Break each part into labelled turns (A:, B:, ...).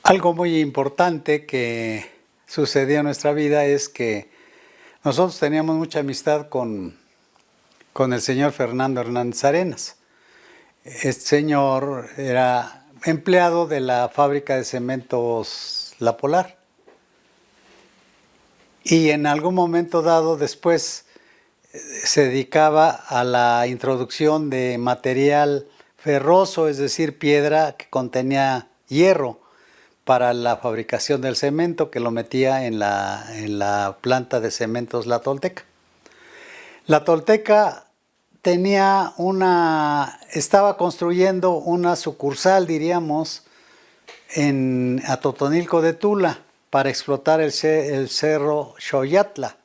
A: Algo muy importante que sucedió en nuestra vida es que nosotros teníamos mucha amistad con el señor Fernando Hernández Arenas. Este señor era empleado de la fábrica de cementos La Polar. Y en algún momento dado después se dedicaba a la introducción de material ferroso, es decir, piedra que contenía hierro para la fabricación del cemento, que lo metía en la planta de cementos La Tolteca. La Tolteca estaba construyendo una sucursal, diríamos, en Atotonilco de Tula para explotar el cerro Xoyatla.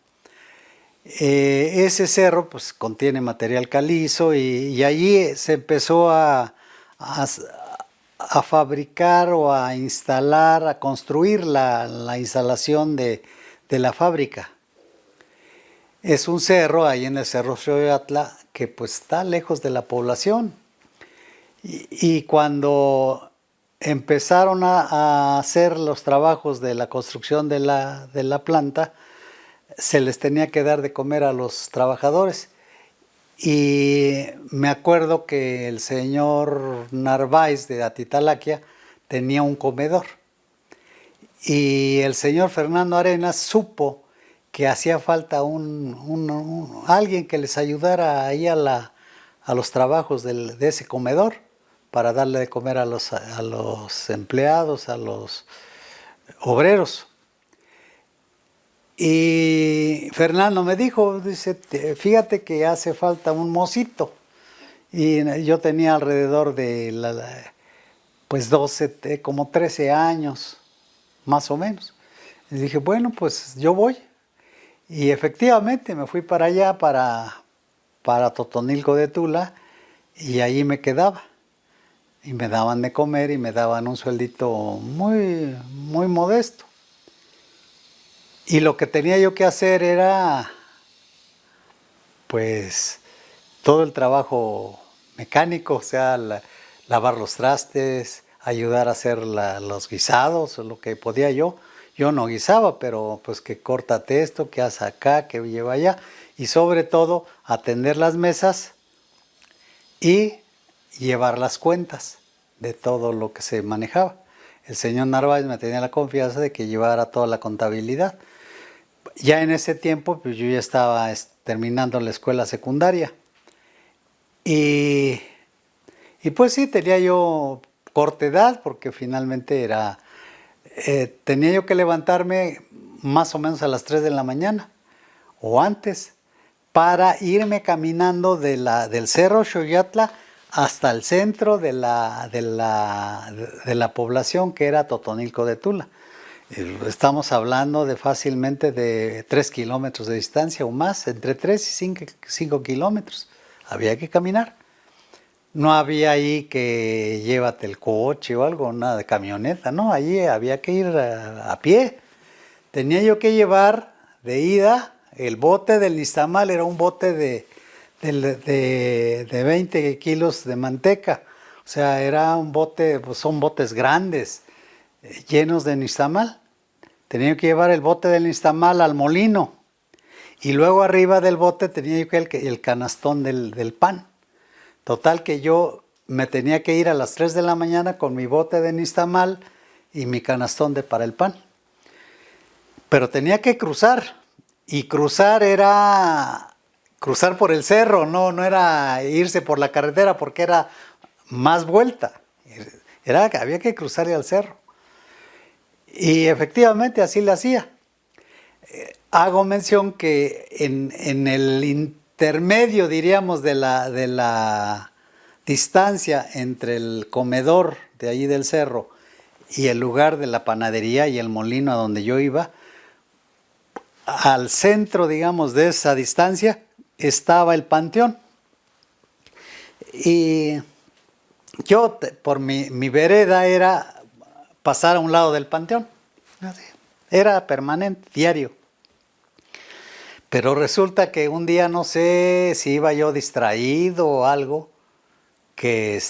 A: Ese cerro pues contiene material calizo y allí se empezó a fabricar o a instalar, a construir la instalación de la fábrica. Es un cerro ahí en el cerro Xoyatla que pues está lejos de la población. Y cuando empezaron a hacer los trabajos de la construcción de la planta, se les tenía que dar de comer a los trabajadores. Y me acuerdo que el señor Narváez de Atitalaquia tenía un comedor. Y el señor Fernando Arenas supo que hacía falta alguien que les ayudara ahí a los trabajos de ese comedor para darle de comer a los empleados, a los obreros. Y Fernando me dijo, dice, fíjate que hace falta un mocito. Y yo tenía alrededor de pues 12, como 13 años, más o menos. Y dije, bueno, pues yo voy. Y efectivamente me fui para allá, para Totonilco de Tula, y ahí me quedaba. Y me daban de comer y me daban un sueldito muy, muy modesto. Y lo que tenía yo que hacer era, pues, todo el trabajo mecánico, o sea, lavar los trastes, ayudar a hacer los guisados, lo que podía yo. Yo no guisaba, pero pues que córtate esto, que haz acá, que lleva allá. Y sobre todo, atender las mesas y llevar las cuentas de todo lo que se manejaba. El señor Narváez me tenía la confianza de que llevara toda la contabilidad. Ya en ese tiempo, pues yo ya estaba terminando la escuela secundaria. Y pues sí, tenía yo corta edad, porque finalmente tenía yo que levantarme más o menos a las 3 de la mañana, o antes, para irme caminando del Cerro Xoyatla hasta el centro de la población, que era Totonilco de Tula. Estamos hablando de fácilmente de 3 kilómetros de distancia o más, entre 3 y 5 kilómetros. Había que caminar. No había ahí que llévate el coche o algo, nada de camioneta, no, allí había que ir a pie. Tenía yo que llevar de ida el bote del nixtamal, era un bote de 20 kilos de manteca. O sea, era un bote, pues son botes grandes, llenos de nixtamal. Tenía que llevar el bote del nixtamal al molino. Y luego arriba del bote tenía yo que el canastón del pan. Total que yo me tenía que ir a las 3 de la mañana con mi bote de nixtamal y mi canastón para el pan. Pero tenía que cruzar. Y cruzar era cruzar por el cerro, no era irse por la carretera porque era más vuelta. Había que cruzarle al cerro. Y efectivamente así le hacía. Hago mención que en el intermedio, diríamos, de la distancia entre el comedor de allí del cerro y el lugar de la panadería y el molino a donde yo iba, al centro, digamos, de esa distancia estaba el panteón. Y yo, por mi vereda, era pasar a un lado del panteón. Era permanente, diario. Pero resulta que un día, no sé si iba yo distraído o algo, que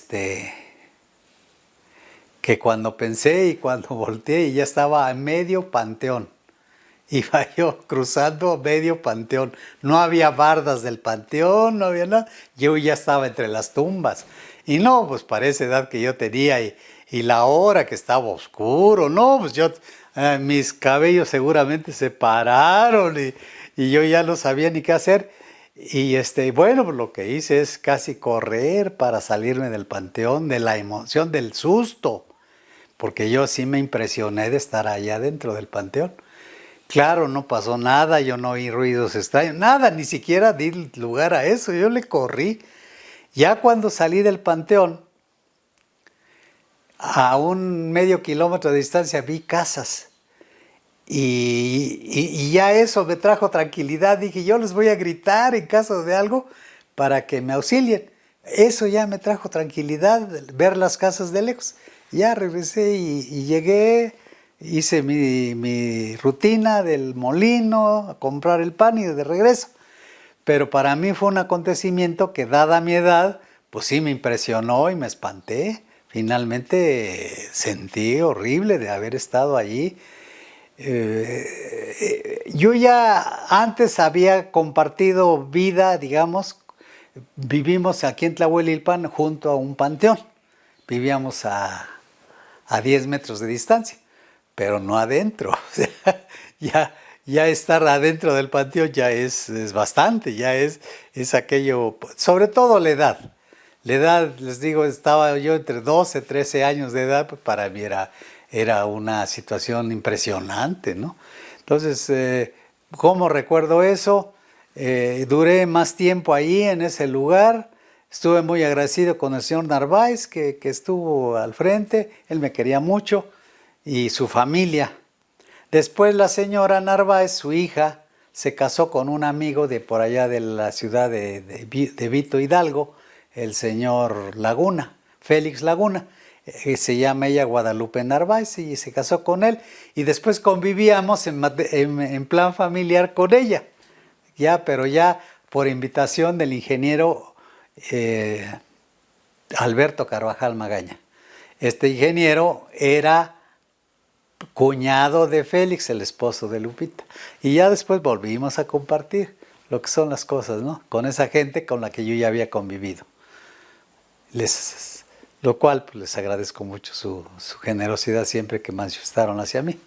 A: que cuando pensé y cuando volteé y ya estaba a medio panteón. Iba yo cruzando medio panteón. No había bardas del panteón, no había nada. Yo ya estaba entre las tumbas. Y no, pues para esa edad que yo tenía y la hora que estaba oscuro, no, pues yo, mis cabellos seguramente se pararon y yo ya no sabía ni qué hacer. Y bueno, pues lo que hice es casi correr para salirme del panteón, de la emoción, del susto, porque yo sí me impresioné de estar allá dentro del panteón. Claro, no pasó nada, yo no oí ruidos extraños, nada, ni siquiera di lugar a eso, yo le corrí. Ya cuando salí del panteón, a un medio kilómetro de distancia vi casas y ya eso me trajo tranquilidad. Dije, yo les voy a gritar en caso de algo para que me auxilien. Eso ya me trajo tranquilidad, ver las casas de lejos. Ya regresé y llegué, hice mi rutina del molino, a comprar el pan y de regreso. Pero para mí fue un acontecimiento que, dada mi edad, pues sí me impresionó y me espanté. Finalmente sentí horrible de haber estado allí. Yo ya antes había compartido vida, digamos, vivimos aquí en Tlahuelilpan junto a un panteón. Vivíamos a 10 metros de distancia, pero no adentro. O sea, ya estar adentro del panteón ya es bastante, ya es aquello, sobre todo la edad. La edad, les digo, estaba yo entre 12, 13 años de edad, pues para mí era una situación impresionante, ¿no? Entonces, ¿cómo recuerdo eso? Duré más tiempo ahí en ese lugar. Estuve muy agradecido con el señor Narváez, que estuvo al frente. Él me quería mucho y su familia. Después la señora Narváez, su hija, se casó con un amigo de por allá de la ciudad de Vito Hidalgo, el señor Laguna, Félix Laguna. Se llama ella Guadalupe Narváez y se casó con él. Y después convivíamos en plan familiar con ella. Pero ya por invitación del ingeniero Alberto Carvajal Magaña. Este ingeniero era cuñado de Félix, el esposo de Lupita. Y ya después volvimos a compartir lo que son las cosas, ¿no? Con esa gente con la que yo ya había convivido. Lo cual pues, les agradezco mucho su generosidad siempre que manifestaron hacia mí.